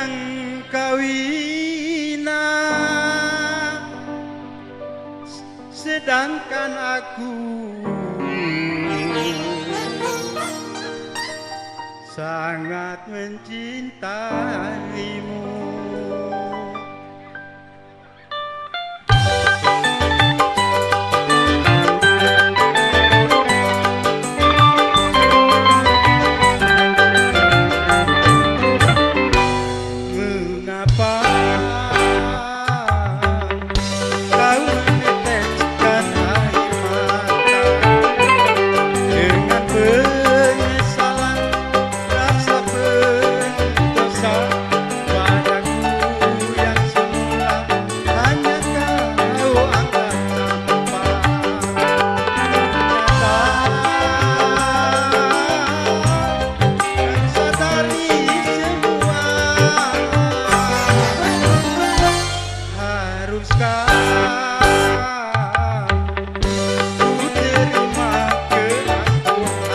sedang kawinan, sedangkan aku sangat mencintaimu. Mengapa kau meneteskan air mata dengan penyesalan, rasa berdosa padaku yang semula hanya kau anggap sampah. Ternyata sadari semua. Haruskah ku terima keakuanmu?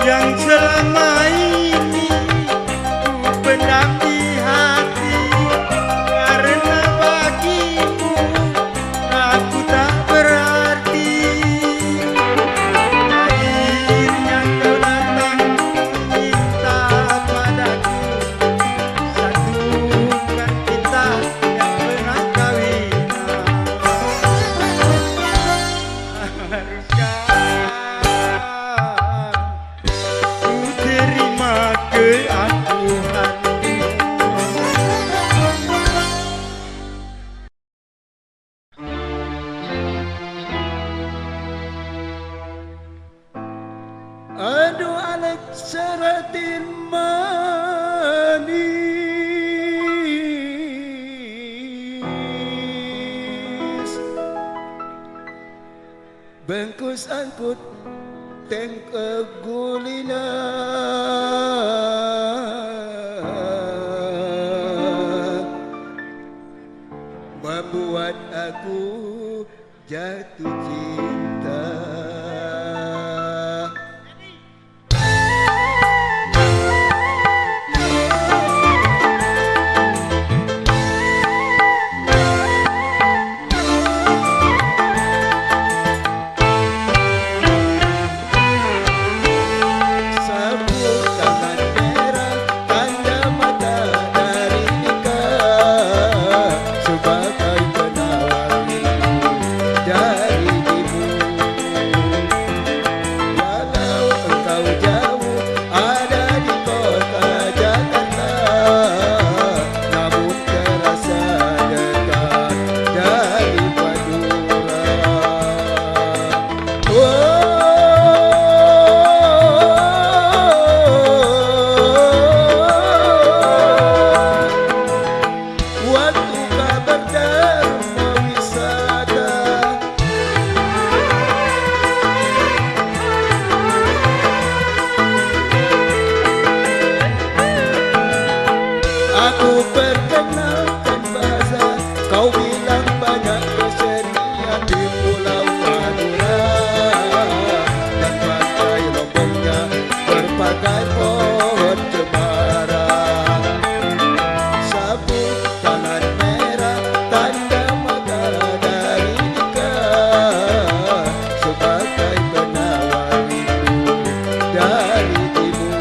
Yang selama ini ku pendam di hati. bengkus angkut tengke gulina membuat aku jatuh cinta. Aku perkenalkan bahasa, kau bilang banyak kesenian di Pulau Madura dan pantai Lomboknya berbagai pohon cemara. Sabuk tangan merah tanda mata dari nikah sebagai penawar rindu dari timur.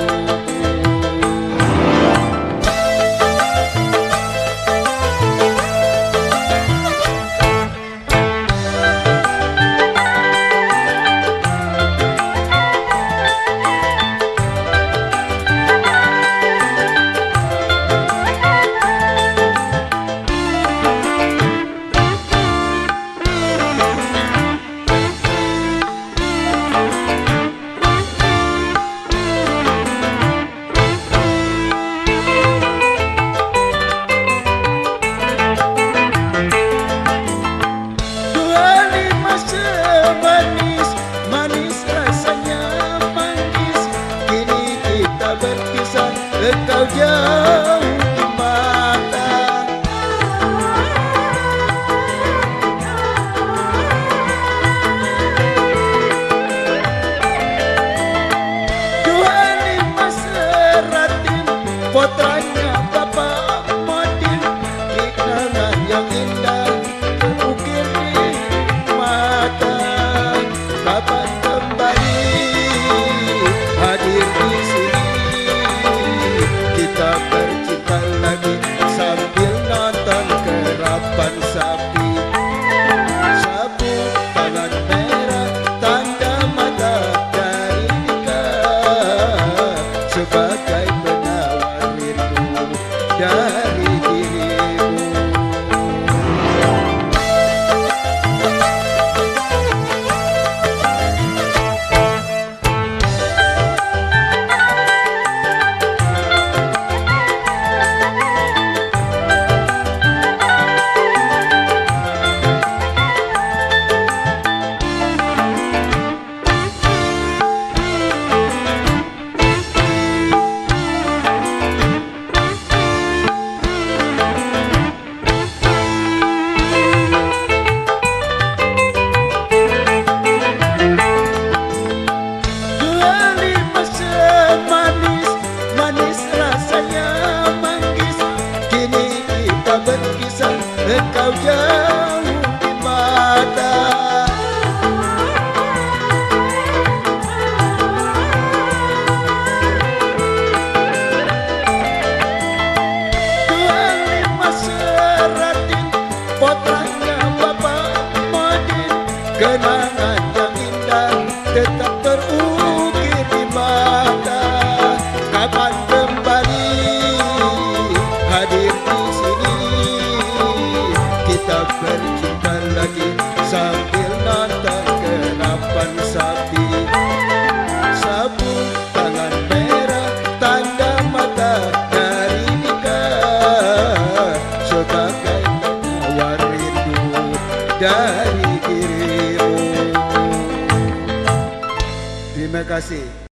Engkau jauh di mata, dua lima seratin putranya Bapak Modin, kenangan yang indah terukir di mata. Kapan kembali hadir di sini, kita bercinta lagi sambil nonton kerapan sapi. Sabuk tangan merah tanda mata dari nikah sebagai penawar rindu dari dirimu. Engkau jauh di mata, dua lima seratin putranya Bapak Modin, kenangan yang indah tetap terukir di mata. Kapan kembali hadir di sini, kita bercinta lagi sambil nonton kerapan sapi. Sabuk tangan merah tanda mata dari nikah sebagai penawar rindu dari dirimu. kasih.